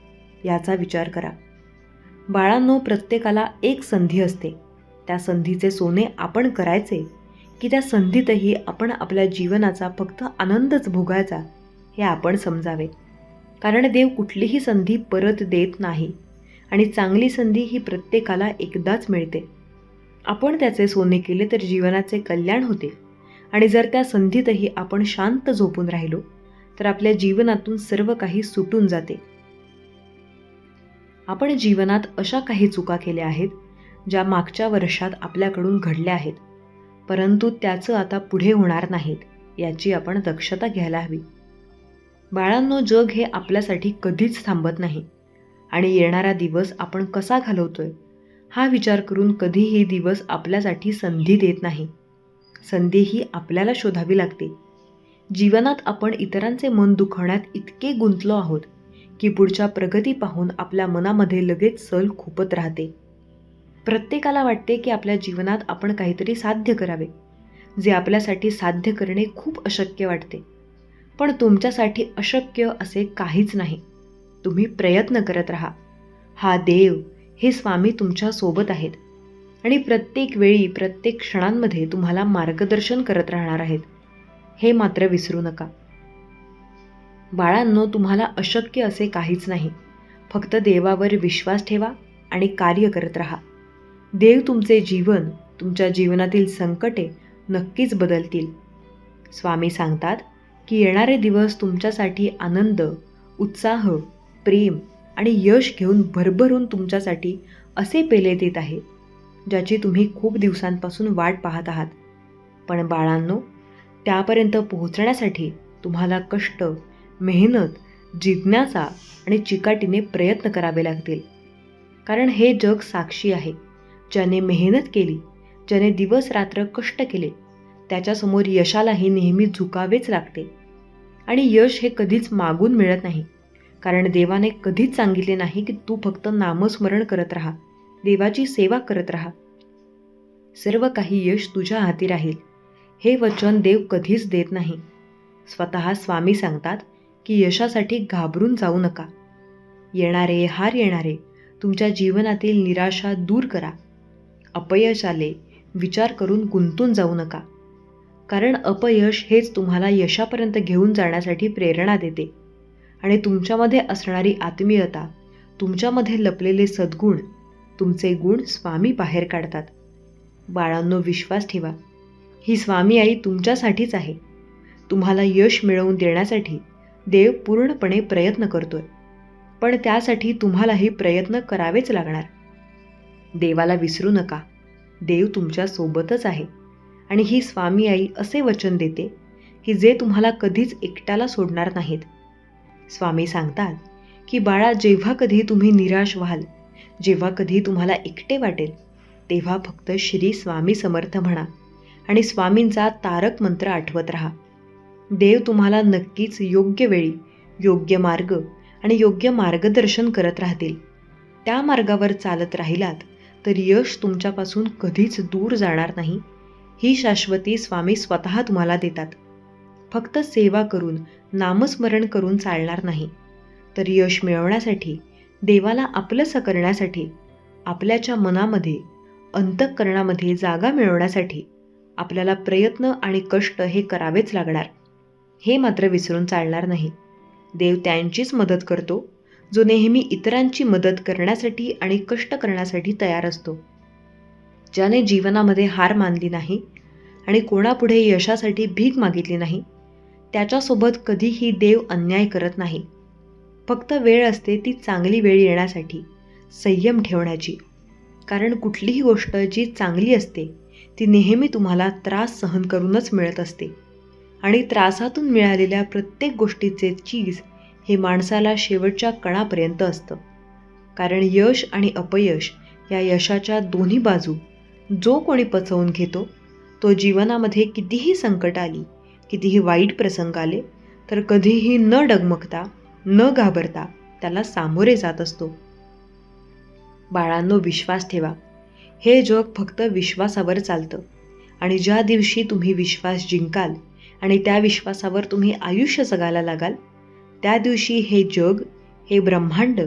याचा विचार करा. बाळांनो, प्रत्येकाला एक संधी असते. त्या संधीचे सोने आपण करायचे की त्या संधीतही आपण आपल्या जीवनाचा फक्त आनंदच भोगायचा हे आपण समजावे. कारण देव कुठलीही संधी परत देत नाही आणि चांगली संधी ही प्रत्येकाला एकदाच मिळते. आपण त्याचे सोने केले तर जीवनाचे कल्याण होते आणि जर त्या संधीतही आपण शांत झोपून राहिलो तर आपल्या जीवनातून सर्व काही सुटून जाते. आपण जीवनात अशा काही चुका केल्या आहेत ज्या मागच्या वर्षात आपल्याकडून घडल्या आहेत, परंतु त्याचं आता पुढे होणार नाहीत याची आपण दक्षता घ्यायला हवी. बाळांनो, जग हे आपल्यासाठी कधीच थांबत नाही आणि येणारा दिवस आपण कसा घालवतोय हा विचार करून कधीही दिवस आपल्यासाठी संधी देत नाही. संधी ही आपल्याला शोधावी लागते. जीवनात आपण इतरांचे मन दुखवण्यात इतके गुंतलो आहोत की पुढच्या प्रगती पाहून आपल्या मनामध्ये लगेच सल खुपत राहते. प्रत्येकाला वाटते की आपल्या जीवनात आपण काहीतरी साध्य करावे, जे आपल्यासाठी साध्य करणे खूप अशक्य वाटते. पण तुमच्यासाठी अशक्य असे काहीच नाही. तुम्ही प्रयत्न करत राहा. हा देव, हे स्वामी तुमच्या सोबत आहेत आणि प्रत्येक वेळी, प्रत्येक क्षणांमध्ये तुम्हाला मार्गदर्शन करत राहणार आहेत. हे मात्र विसरू नका. बाळांनो, तुम्हाला अशक्य असे काहीच नाही. फक्त देवावर विश्वास ठेवा आणि कार्य करत राहा. देव तुमचे जीवन, तुमच्या जीवनातील संकटे नक्कीच बदलतील. स्वामी सांगतात की येणारे दिवस तुमच्यासाठी आनंद, उत्साह, प्रेम आणि यश घेऊन भरभरून तुमच्यासाठी असे पेले देत आहे, ज्याची तुम्ही खूप दिवसांपासून वाट पाहत आहात. पण बाळांनो, त्यापर्यंत पोहोचण्यासाठी तुम्हाला कष्ट, मेहनत, जिज्ञासा आणि चिकाटीने प्रयत्न करावे लागतील. कारण हे जग साक्षी आहे. ज्याने मेहनत केली, ज्याने दिवस रात्र कष्ट केले, त्याच्यासमोर यशालाही नेहमी झुकावेच लागते. आणि यश हे कधीच मागून मिळत नाही. कारण देवाने कधीच सांगितले नाही की तू फक्त नामस्मरण करत राहा, देवाची सेवा करत राहा. सर्व काही यश तुझ्या हाती राहील, हे वचन देव कधीच देत नाही. स्वतः स्वामी सांगतात की यशासाठी घाबरून जाऊ नका. येणारे, हार येणारे तुमच्या जीवनातील निराशा दूर करा. अपयश आले, विचार करून गुंतून जाऊ नका. कारण अपयश हेच तुम्हाला यशापर्यंत घेऊन जाण्यासाठी प्रेरणा देते. आणि तुमच्यामध्ये असणारी आत्मीयता, तुमच्यामध्ये लपलेले सद्गुण, तुमचे गुण स्वामी बाहेर काढतात. बाळांनो, विश्वास ठेवा. ही स्वामी आई तुमच्यासाठीच आहे. तुम्हाला यश मिळवून देण्यासाठी देव पूर्णपणे प्रयत्न करतोय. पण त्यासाठी तुम्हालाही प्रयत्न करावेच लागणार. देवाला विसरू नका. देव तुमच्या सोबतच आहे. आणि ही स्वामी आई असे वचन देते की जे तुम्हाला कधीच एकट्याला सोडणार नाहीत. स्वामी सांगतात की बाळा, जेव्हा कधी तुम्ही निराश व्हाल, जेव्हा कधी तुम्हाला एकटे वाटेल, तेव्हा फक्त श्री स्वामी समर्थ म्हणा आणि स्वामींचा तारक मंत्र आठवत राहा. देव तुम्हाला नक्कीच योग्य वेळी, योग्य मार्ग आणि योग्य मार्गदर्शन करत राहतील. त्या मार्गावर चालत राहिलात तर यश तुमच्यापासून कधीच दूर जाणार नाही. ही शाश्वती स्वामी स्वतः तुम्हाला देतात. फक्त सेवा करून, नामस्मरण करून चालणार नाही. तर यश मिळवण्यासाठी, देवाला आपलंसं करण्यासाठी, आपल्याच्या मनामध्ये, अंतःकरणामध्ये जागा मिळवण्यासाठी आपल्याला प्रयत्न आणि कष्ट हे करावेच लागणार. हे मात्र विसरून चालणार नाही. देव त्यांचीच मदत करतो जो नेहमी इतरांची मदत करण्यासाठी आणि कष्ट करण्यासाठी तयार असतो. ज्याने जीवनामध्ये हार मानली नाही आणि कोणापुढे यशासाठी भीक मागितली नाही, त्याच्यासोबत कधीही देव अन्याय करत नाही. फक्त वेळ असते ती चांगली वेळ येण्यासाठी संयम ठेवण्याची. कारण कुठलीही गोष्ट जी चांगली असते ती नेहमी तुम्हाला त्रास सहन करूनच मिळत असते. आणि त्रासातून मिळालेल्या प्रत्येक गोष्टीचे चीज हे माणसाला शेवटच्या कणापर्यंत असतं. कारण यश आणि अपयश या यशाच्या दोन्ही बाजू जो कोणी पचवून घेतो, तो जीवनामध्ये कितीही संकट आली, कितीही वाईट प्रसंग आले, तर कधीही न डगमगता, न घाबरता त्याला सामोरे जात असतो. बाळांनो, विश्वास ठेवा. हे जग फक्त विश्वासावर चालतं. आणि ज्या दिवशी तुम्ही विश्वास जिंकाल आणि त्या विश्वासावर तुम्ही आयुष्य जगायला लागाल, त्या दिवशी हे जग, हे ब्रह्मांड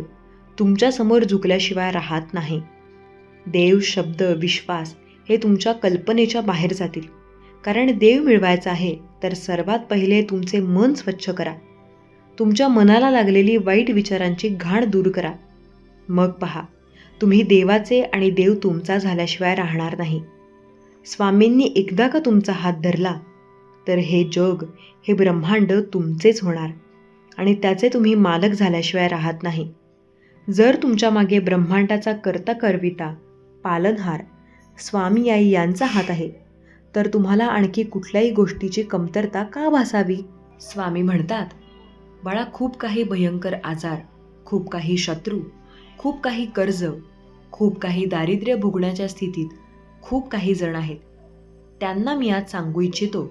तुमच्यासमोर झुकल्याशिवाय राहत नाही. देव, शब्द, विश्वास हे तुमच्या कल्पनेच्या बाहेर जातील. कारण देव मिळवायचा आहे तर सर्वात पहिले तुमचे मन स्वच्छ करा. तुमच्या मनाला लागलेली वाईट विचारांची घाण दूर करा. मग पहा, तुम्ही देवाचे आणि देव तुमचा झाल्याशिवाय राहणार नाही. स्वामींनी एकदा का तुमचा हात धरला तर हे जग, हे ब्रह्मांड तुमचेच होणार आणि त्याचे तुम्ही मालक झाल्याशिवाय राहत नाही. जर तुमच्या मागे ब्रह्मांडाचा कर्ता करविता, पालनहार स्वामी आई यांचा हात आहे, तर तुम्हाला आणखी कुठल्याही गोष्टीची कमतरता का भासावी? स्वामी म्हणतात, बाळा, खूप काही भयंकर आजार, खूप काही शत्रू, खूप काही कर्ज, खूप काही दारिद्र्य भोगण्याच्या स्थितीत खूप काही जण आहेत. त्यांना मी आज सांगू इच्छितो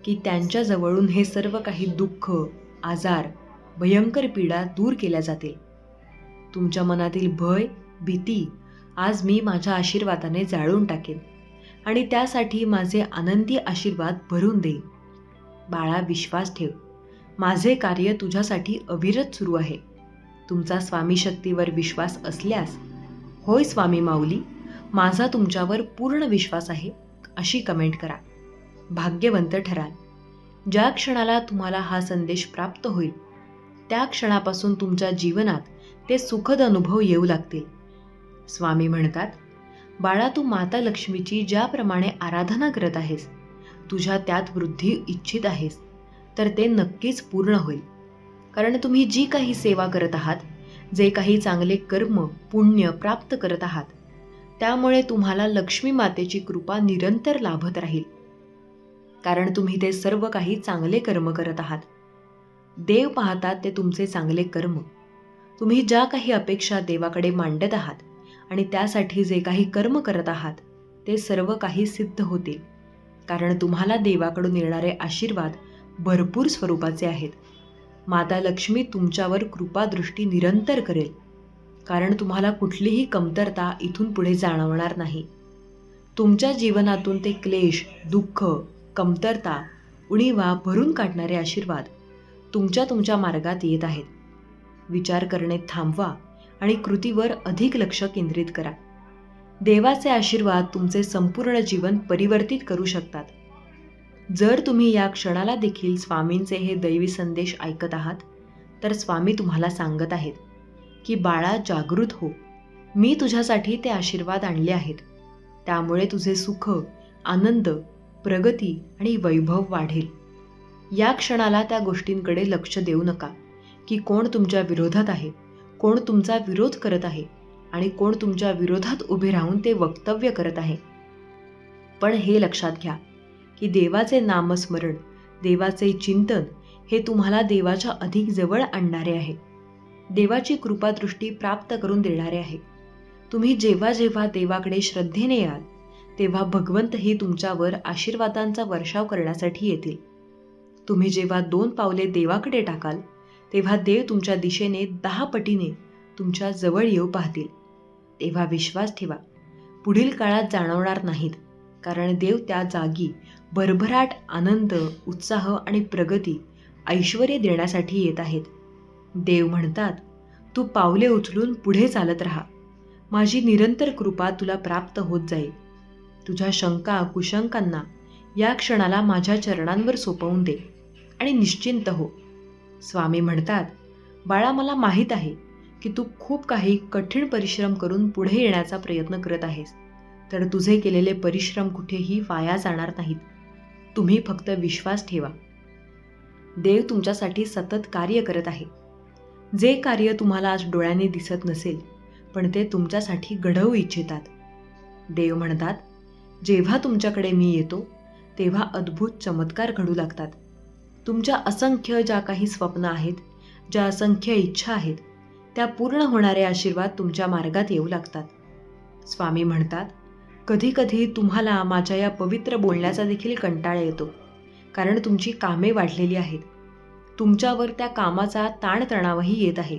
की त्यांच्या जवळून हे सर्व काही दुःख, आजार, भयंकर पीडा दूर केल्या जातील. तुमच्या मनातील भय, भीती आज मी माझ्या आशीर्वादाने जाळून टाकेन आणि त्यासाठी माझे आनंदी आशीर्वाद भरून देईन. बाळा, विश्वास ठेव, माझे कार्य तुझ्यासाठी अविरत सुरू आहे. तुमचा स्वामी शक्तीवर विश्वास असल्यास, होय स्वामी माऊली, माझा तुमच्यावर पूर्ण विश्वास आहे, अशी कमेंट करा. भाग्यवंत ठराल. ज्या क्षणाला तुम्हाला हा संदेश प्राप्त होईल त्या क्षणापासून तुमच्या जीवनात ते सुखद अनुभव येऊ लागतील. स्वामी म्हणतात, बाळा, तू माता लक्ष्मीची ज्याप्रमाणे आराधना करत आहेस, तुझ्या त्यात वृद्धी इच्छित आहेस, तर ते नक्कीच पूर्ण होईल. कारण तुम्ही जी काही सेवा करत आहात, जे काही चांगले कर्म, पुण्य प्राप्त करत आहात, त्यामुळे तुम्हाला लक्ष्मी मातेची कृपा निरंतर लाभत राहील. कारण तुम्ही ते सर्व काही चांगले कर्म करत आहात. देव पाहतात ते तुमचे चांगले कर्म. तुम्ही ज्या काही अपेक्षा देवाकडे मांडत आहात आणि त्यासाठी जे काही कर्म करत आहात, ते सर्व काही सिद्ध होतील. कारण तुम्हाला देवाकडून येणारे आशीर्वाद भरपूर स्वरूपाचे आहेत. माता लक्ष्मी तुमच्यावर कृपादृष्टी निरंतर करेल. कारण तुम्हाला कुठलीही कमतरता इथून पुढे जाणवणार नाही. तुमच्या जीवनातून ते क्लेश, दुःख, कमतरता, उणीवा भरून काढणारे आशीर्वाद तुमच्या मार्गात येत आहेत. विचार करणे थांबवा आणि कृतीवर अधिक लक्ष केंद्रित करा. देवाचे आशीर्वाद तुमचे संपूर्ण जीवन परिवर्तित करू शकतात. जर तुम्ही या क्षणाला देखील स्वामींचे हे दैवी संदेश ऐकत आहात, तर स्वामी तुम्हाला सांगत आहेत की बाळा, जागृत हो, मी तुझ्यासाठी ते आशीर्वाद आणले आहेत. त्यामुळे तुझे सुख, आनंद, प्रगती आणि वैभव वाढेल. या क्षणाला त्या गोष्टींकडे लक्ष देऊ नका की कोण तुमच्या विरोधात आहे, कोण तुमचा विरोध करत आहे आणि कोण तुमच्या विरोधात उभे राहून ते वक्तव्य करत आहे. पण हे लक्षात घ्या की देवाचे नामस्मरण, देवाचे चिंतन हे तुम्हाला देवाच्या अधिक जवळ आणणारे आहे. देवाची कृपादृष्टी प्राप्त करून देणारे आहे. तुम्ही जेव्हा जेव्हा देवाकडे श्रद्धेने याल, तेव्हा भगवंतही तुमच्यावर आशीर्वादांचा वर्षाव करण्यासाठी येतील. तुम्ही जेव्हा 2 पावले देवाकडे टाकाल, तेव्हा देव तुमच्या दिशेने 10 पटीने तुमच्या जवळ येऊ पाहतील. तेव्हा विश्वास ठेवा, पुढील काळात जाणवणार नाहीत. कारण देव त्या जागी भरभराट, आनंद, उत्साह आणि प्रगती, ऐश्वर्य देण्यासाठी येत आहेत. देव म्हणतात, तू पावले उचलून पुढे चालत राहा. माझी निरंतर कृपा तुला प्राप्त होत जाईल. तुझ्या शंका, कुशंकांना या क्षणाला माझ्या चरणांवर सोपवून दे आणि निश्चिंत हो. स्वामी म्हणतात, बाळा, मला माहीत आहे की तू खूप काही कठीण परिश्रम करून पुढे येण्याचा प्रयत्न करत आहेस, तर तुझे केलेले परिश्रम कुठेही वाया जाणार नाहीत. तुम्ही फक्त विश्वास ठेवा. देव तुमच्यासाठी सतत कार्य करत आहे. जे कार्य तुम्हाला आज डोळ्यांनी दिसत नसेल, पण ते तुमच्यासाठी घडवू इच्छितात. देव म्हणतात, जेव्हा तुमच्याकडे मी येतो तेव्हा अद्भुत चमत्कार घडू लागतात. तुमच्या असंख्य ज्या काही स्वप्न आहेत, ज्या असंख्य इच्छा आहेत, त्या पूर्ण होणारे आशीर्वाद तुमच्या मार्गात येऊ लागतात. स्वामी म्हणतात, कधी कधी तुम्हाला माझ्या या पवित्र बोलण्याचा देखील कंटाळा येतो, कारण तुमची कामे वाढलेली आहेत. तुमच्यावर त्या कामाचा ताणतणावही येत आहे.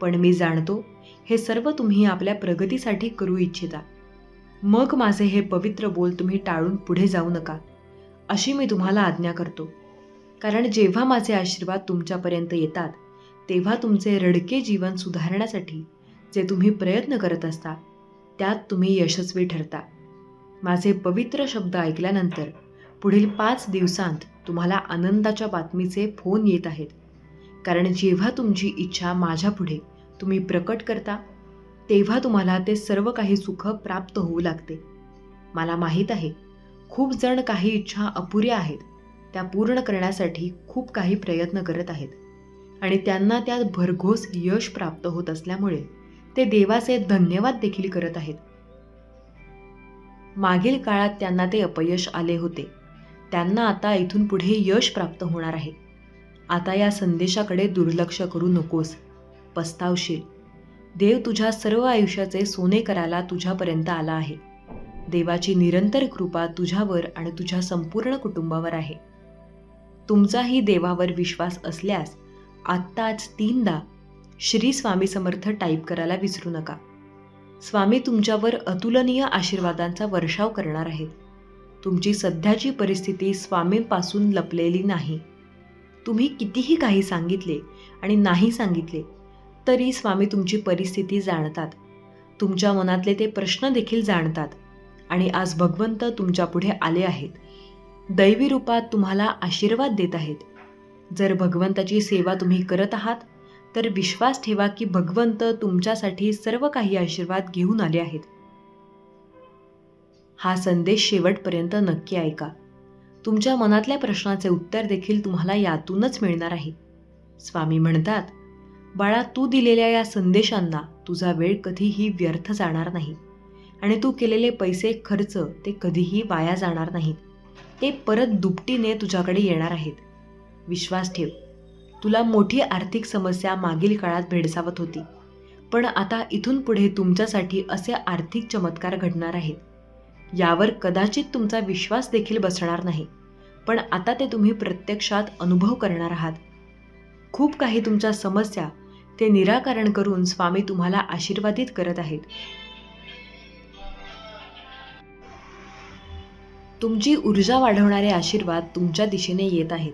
पण मी जाणतो हे सर्व तुम्ही आपल्या प्रगतीसाठी करू इच्छिता. मग माझे हे पवित्र बोल तुम्ही टाळून पुढे जाऊ नका, अशी मी तुम्हाला आज्ञा करतो. कारण जेव्हा माझे आशीर्वाद तुमच्यापर्यंत येतात, तेव्हा तुमचे रडके जीवन सुधारण्यासाठी जे तुम्ही प्रयत्न करत असता, त्यात तुम्ही यशस्वी ठरता. माझे पवित्र शब्द ऐकल्यानंतर पुढील 5 दिवसांत तुम्हाला आनंदाच्या बातमीचे फोन येत आहेत. कारण जेव्हा तुमची इच्छा माझ्यापुढे तुम्ही प्रकट करता, तेव्हा तुम्हाला ते सर्व काही सुख प्राप्त होऊ लागते. मला माहीत आहे, खूप जण काही इच्छा अपुऱ्या आहेत, त्या पूर्ण करण्यासाठी खूप काही प्रयत्न करत आहेत आणि त्यांना त्यात भरघोस यश प्राप्त होत असल्यामुळे ते देवाचे धन्यवाद देखील करत आहेत. मागील काळात त्यांना ते अपयश आले होते. त्यांना आता इथून पुढे यश प्राप्त होणार आहे. आता या संदेशाकडे दुर्लक्ष करू नकोस, पस्तावशील. देव तुझ्या सर्व आयुष्याचे सोने करायला तुझ्यापर्यंत आला आहे. देवाची निरंतर कृपा तुझ्यावर आणि तुझ्या संपूर्ण कुटुंबावर आहे. तुमचाही देवावर विश्वास असल्यास आत्ताच 3दा श्री स्वामी समर्थ टाईप करायला विसरू नका. स्वामी तुमच्यावर अतुलनीय आशीर्वादांचा वर्षाव करणार आहेत. तुमची सध्याची परिस्थिती स्वामींपासून लपलेली नाही. तुम्ही कितीही काही सांगितले आणि नाही सांगितले तरी स्वामी तुमची परिस्थिती जाणतात. तुमच्या मनातले ते प्रश्न देखील जाणतात आणि आज भगवंत तुमच्या पुढे आले आहेत. दैवी रूपात तुम्हाला आशीर्वाद देत आहेत. जर भगवंताची सेवा तुम्ही करत आहात तर विश्वास ठेवा की भगवंत तुमच्यासाठी सर्व काही आशीर्वाद घेऊन आले आहेत. हा संदेश शेवटपर्यंत नक्की ऐका. तुमच्या मनातल्या प्रश्नाचे उत्तर देखील तुम्हाला यातूनच मिळणार आहे. स्वामी म्हणतात, बाळा, तू दिलेल्या या संदेशांना तुझा वेळ कधीही व्यर्थ जाणार नाही आणि तू केलेले पैसे खर्च ते कधीही वाया जाणार नाहीत. ते परत दुपटीने तुझ्याकडे येणार आहेत. विश्वास ठेव. तुला मोठी आर्थिक समस्या मागील काळात भेडसावत होती, पण आता इथून पुढे तुमच्यासाठी असे आर्थिक चमत्कार घडणार आहेत. यावर कदाचित तुमचा विश्वास देखील बसणार नाही, पण आता ते तुम्ही प्रत्यक्षात अनुभव करणार आहात. खूप काही तुमच्या समस्या ते निराकरण करून स्वामी तुम्हाला आशीर्वादित करत आहेत. तुमची ऊर्जा वाढवणारे आशीर्वाद तुमच्या दिशेने येत आहेत.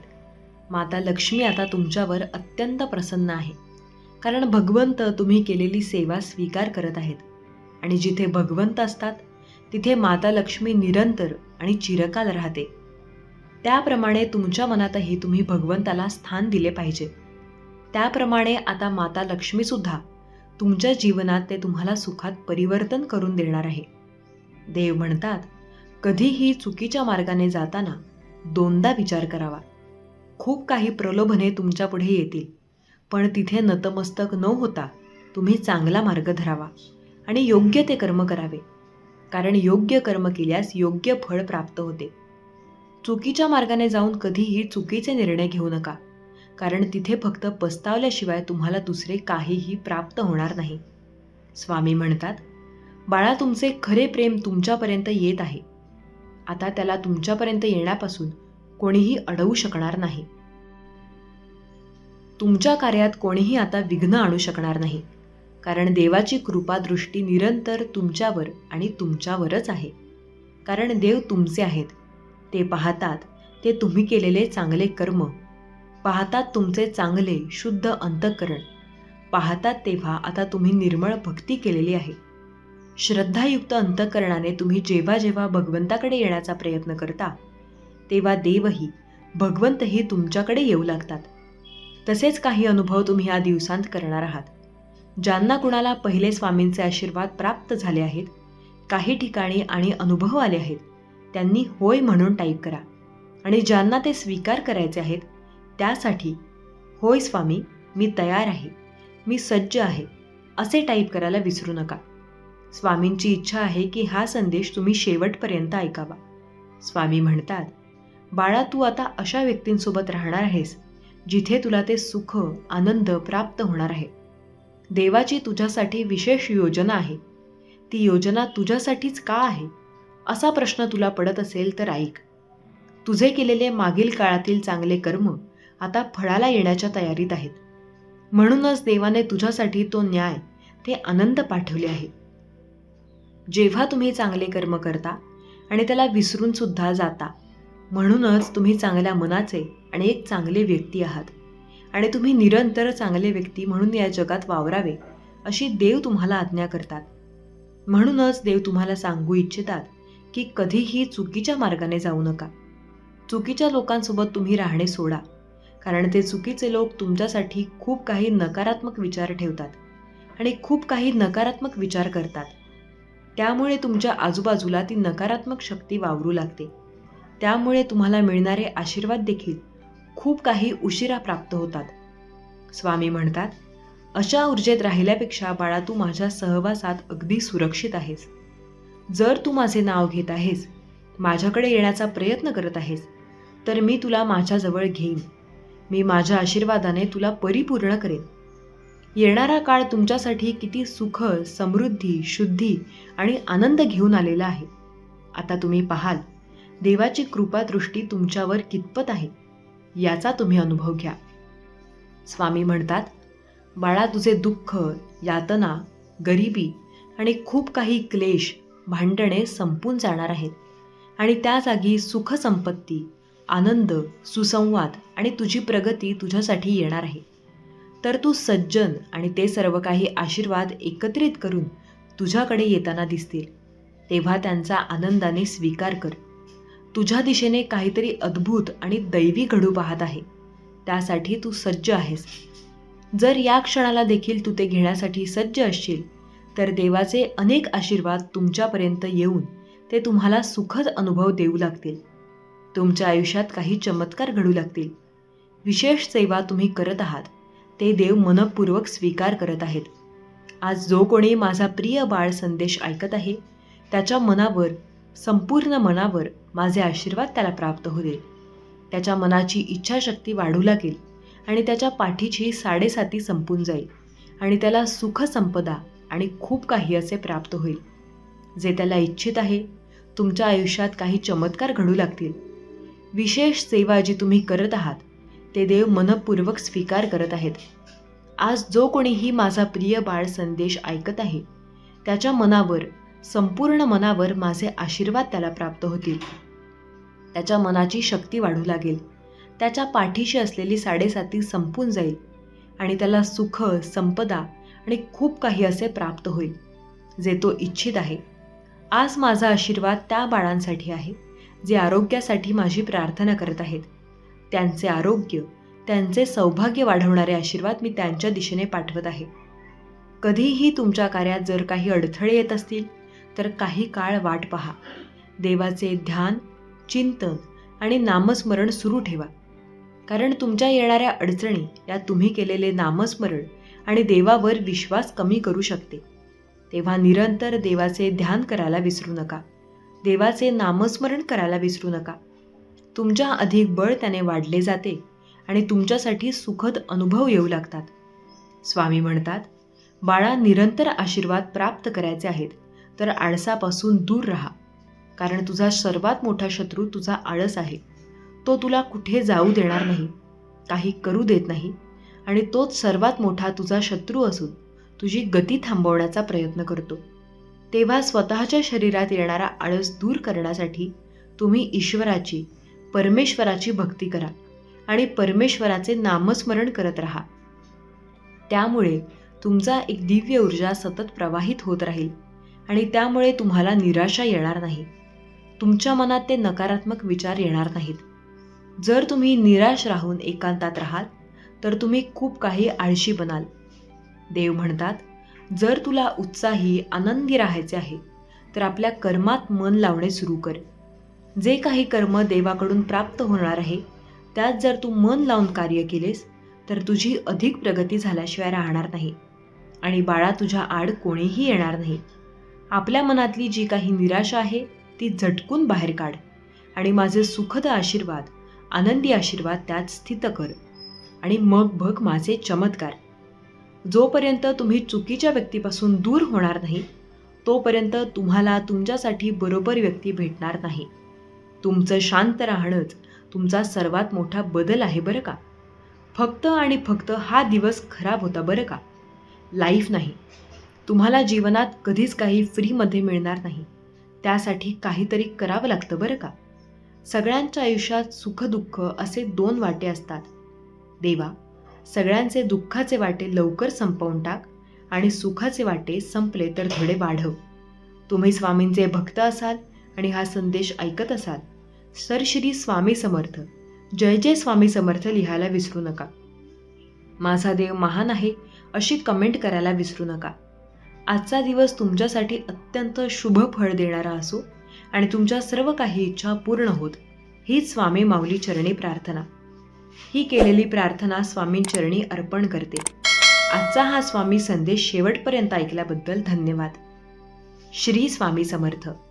माता लक्ष्मी आता तुमच्यावर अत्यंत प्रसन्न आहे, कारण भगवंत तुम्ही केलेली सेवा स्वीकार करत आहेत. आणि जिथे भगवंत असतात तिथे माता लक्ष्मी निरंतर आणि चिरकाल राहते. त्याप्रमाणे तुमच्या मनातही तुम्ही भगवंताला स्थान दिले पाहिजे. त्याप्रमाणे आता माता लक्ष्मीसुद्धा तुमच्या जीवनात ते तुम्हाला सुखात परिवर्तन करून देणार आहे. देव म्हणतात, कधीही चुकीच्या मार्गाने जाताना 2दा विचार करावा. खूप काही प्रलोभने तुमच्या पुढे येतील, पण तिथे नतमस्तक न होता तुम्ही चांगला मार्ग धरावा आणि योग्य ते कर्म करावे, कारण योग्य कर्म केल्यास योग्य फळ प्राप्त होते. चुकीच्या मार्गाने जाऊन कधीही चुकीचे निर्णय घेऊ नका, कारण तिथे फक्त पस्तावल्याशिवाय तुम्हाला दुसरे काहीही प्राप्त होणार नाही. स्वामी म्हणतात, बाळा, तुमचे खरे प्रेम तुमच्यापर्यंत येत आहे. आता त्याला तुमच्यापर्यंत येण्यापासून कोणीही अडवू शकणार नाही. तुमच्या कार्यात कोणीही आता विघ्न आणू शकणार नाही, कारण देवाची कृपा दृष्टी निरंतर तुमच्यावर आणि तुमच्यावरच आहे. कारण देव तुमचे आहेत. ते पाहतात ते तुम्ही केलेले चांगले कर्म, पाहतात तुमचे चांगले शुद्ध अंतःकरण, पाहतात तेव्हा आता तुम्ही निर्मळ भक्ती केलेली आहे. श्रद्धायुक्त अंतःकरणाने तुम्ही जेव्हा जेव्हा भगवंताकडे येण्याचा प्रयत्न करता तेव्हा देवही भगवंतही तुमच्याकडे येऊ लागतात. तसेच काही अनुभव तुम्ही या दिवसांत करणार आहात. ज्यांना कुणाला पहिले स्वामींचे आशीर्वाद प्राप्त झाले आहेत, काही ठिकाणी आणि अनुभव आले आहेत, त्यांनी होय म्हणून टाईप करा. आणि ज्यांना ते स्वीकार करायचे आहेत त्यासाठी होय स्वामी, मी तयार आहे, मी सज्ज आहे, असे टाईप करायला विसरू नका. स्वामींची इच्छा आहे की हा संदेश तुम्ही शेवटपर्यंत ऐकावा. स्वामी म्हणतात, बाळा, तू आता अशा व्यक्तींसोबत राहणार आहेस जिथे तुला ते सुख आनंद प्राप्त होणार आहे. देवाची तुझ्यासाठी विशेष योजना आहे. ती योजना तुझ्यासाठीच का आहे असा प्रश्न तुला पडत असेल तर ऐक. तुझे केलेले मागील काळातील चांगले कर्म आता फळाला येण्याच्या तयारीत आहेत. म्हणूनच देवाने तुझ्यासाठी तो न्याय, ते आनंद पाठवले आहे. जेव्हा तुम्ही चांगले कर्म करता आणि त्याला विसरून सुद्धा जाता, म्हणूनच तुम्ही चांगल्या मनाचे आणि एक चांगले व्यक्ती आहात आणि तुम्ही निरंतर चांगले व्यक्ती म्हणून या जगात वावरावे अशी देव तुम्हाला आज्ञा करतात. म्हणूनच देव तुम्हाला सांगू इच्छितात की कधीही चुकीच्या मार्गाने जाऊ नका. चुकीच्या लोकांसोबत तुम्ही राहणे सोडा, कारण ते चुकीचे लोक तुमच्यासाठी खूप काही नकारात्मक विचार ठेवतात आणि खूप काही नकारात्मक विचार करतात. त्यामुळे तुमच्या आजूबाजूला ती नकारात्मक शक्ती वावरू लागते. त्यामुळे तुम्हाला मिळणारे आशीर्वाद देखील खूप काही उशिरा प्राप्त होतात. स्वामी म्हणतात, अशा ऊर्जेत राहिल्यापेक्षा बाळा, तू माझ्या सहवासात अगदी सुरक्षित आहेस. जर तू माझे नाव घेत आहेस, माझ्याकडे येण्याचा प्रयत्न करत आहेस, तर मी तुला माझ्याजवळ घेईन. मी माझ्या आशीर्वादाने तुला परिपूर्ण करेन. येणारा काळ तुमच्यासाठी किती सुख, समृद्धी, शुद्धी आणि आनंद घेऊन आलेला आहे. आता तुम्ही पाहाल, देवाची कृपादृष्टी तुमच्यावर कितपत आहे याचा तुम्ही अनुभव घ्या. स्वामी म्हणतात, बाळा, तुझे दुःख, यातना, गरिबी आणि खूप काही क्लेश, भांडणे संपून जाणार आहेत आणि त्या जागी सुख, संपत्ती, आनंद, सुसंवाद आणि तुझी प्रगती तुझ्यासाठी येणार आहे. तर तू सज्जन आणि ते सर्व काही आशीर्वाद एकत्रित करून तुझ्याकडे येताना दिसतील, तेव्हा त्यांचा आनंदाने स्वीकार कर. तुझ्या दिशेने काहीतरी अद्भुत आणि दैवी घडू पाहत आहे. त्यासाठी तू सज्ज आहेस. जर या क्षणाला देखील तू ते घेण्यासाठी सज्ज असशील, तर देवाचे अनेक आशीर्वाद तुमच्यापर्यंत येऊन ते तुम्हाला सुखद अनुभव देऊ लागतील. तुमच्या आयुष्यात काही चमत्कार घडू लागतील. विशेष सेवा तुम्ही करत आहात, ते देव मनपूर्वक स्वीकार करत आहेत. आज जो कोणी माझा प्रिय बाळ संदेश ऐकत आहे, त्याच्या मनावर, संपूर्ण मनावर माझे आशीर्वाद त्याला प्राप्त होतील. त्याच्या मनाची इच्छाशक्ती वाढू लागेल आणि त्याच्या पाठीची साडेसाती संपून जाईल आणि त्याला सुख, संपदा आणि खूप काही असे प्राप्त होईल. जे त्याला इच्छित आहे, तुमच्या आयुष्यात काही चमत्कार घडू लागतील. विशेष सेवा जी तुम्ही करत आहात, ते देव मनपूर्वक स्वीकार करत आहेत. आज जो कोणीही माझा प्रिय बाळ संदेश ऐकत आहे, त्याच्या मनावर, संपूर्ण मनावर माझे आशीर्वाद त्याला प्राप्त होतील. त्याच्या मनाची शक्ती वाढू लागेल. त्याच्या पाठीशी असलेली साडेसाती संपून जाईल आणि त्याला सुख, संपदा आणि खूप काही असे प्राप्त होईल, जे तो इच्छित आहे. आज माझा आशीर्वाद त्या बाळांसाठी आहे, जे आरोग्यासाठी माझी प्रार्थना करत आहेत. त्यांचे आरोग्य, त्यांचे सौभाग्य वाढवणारे आशीर्वाद मी त्यांच्या दिशेने पाठवत आहे. कधीही तुमच्या कार्यात जर काही अडथळे येत असतील, तर काही काळ वाट पहा. देवाचे ध्यान, चिंतन आणि नामस्मरण सुरू ठेवा. कारण तुमच्या येणाऱ्या अडचणी या तुम्ही केलेले नामस्मरण आणि देवावर विश्वास कमी करू शकते. तेव्हा निरंतर देवाचे ध्यान करायला विसरू नका. देवाचे नामस्मरण करायला विसरू नका. तुमच्या अधिक बळ त्याने वाढले जाते आणि तुमच्यासाठी सुखद अनुभव येऊ लागतात. स्वामी म्हणतात, बाळा, निरंतर आशीर्वाद प्राप्त करायचे आहेत, तर आळसापासून दूर राहा. कारण तुझा सर्वात मोठा शत्रू तुझा आळस आहे. तो तुला कुठे जाऊ देणार नाही, काही करू देत नाही आणि तोच सर्वात मोठा तुझा शत्रू असून तुझी गती थांबवण्याचा प्रयत्न करतो. तेव्हा स्वतःच्या शरीरात येणारा आळस दूर करण्यासाठी तुम्ही ईश्वराची, परमेश्वराची भक्ती करा आणि परमेश्वराचे नामस्मरण करत राहा. त्यामुळे तुमचा एक दिव्य ऊर्जा सतत प्रवाहित होत राहील आणि त्यामुळे तुम्हाला निराशा येणार नाही. तुमच्या मनात ते नकारात्मक विचार येणार नाहीत. जर तुम्ही निराश राहून एकांतात राहाल, तर तुम्ही खूप काही आळशी बनाल. देव म्हणतात, जर तुला उत्साही, आनंदी राहायचे आहे, तर आपल्या कर्मात मन लावणे सुरू कर. जे काही कर्म देवाकडून प्राप्त होणार आहे, त्यात जर तू मन लावून कार्य केलेस, तर तुझी अधिक प्रगती झाल्याशिवाय राहणार नाही आणि बाळा, तुझ्या आड कोणीही येणार नाही. आपल्या मनातली जी काही निराशा आहे, ती झटकून बाहेर काढ आणि माझे सुखद आशीर्वाद, आनंदी आशीर्वाद त्यात स्थित कर आणि मग बघ माझे चमत्कार. जोपर्यंत तुम्ही चुकीच्या व्यक्तीपासून दूर होणार नाही, तोपर्यंत तुम्हाला तुमच्यासाठी बरोबर व्यक्ती भेटणार नाही. तुमचं शांत राहणंच तुमचा सर्वात मोठा बदल आहे बरं का. फक्त आणि फक्त हा दिवस खराब होता बरं का, लाईफ नाही. तुम्हाला जीवनात कधीच काही फ्रीमध्ये मिळणार नाही. त्यासाठी काहीतरी करावं लागतं बरं का. सगळ्यांच्या आयुष्यात सुखदुःख असे 2 वाटे असतात. देवा, सगळ्यांचे दुःखाचे वाटे लवकर संपवून टाक आणि सुखाचे वाटे संपले तर थोडे वाढव. तुम्ही स्वामींचे भक्त असाल आणि हा संदेश ऐकत असाल, सर श्री स्वामी समर्थ, जय जय स्वामी समर्थ लिहायला विसरू नका. माझा देव महान आहे अशी कमेंट करायला विसरू नका. आजचा दिवस तुमच्यासाठी अत्यंत शुभ फळ देणारा असो आणि तुमच्या सर्व काही इच्छा पूर्ण होत, हीच स्वामी माऊली चरणी प्रार्थना. ही केलेली प्रार्थना स्वामींचरणी अर्पण करते. आजचा हा स्वामी संदेश शेवटपर्यंत ऐकल्याबद्दल धन्यवाद. श्री स्वामी समर्थ.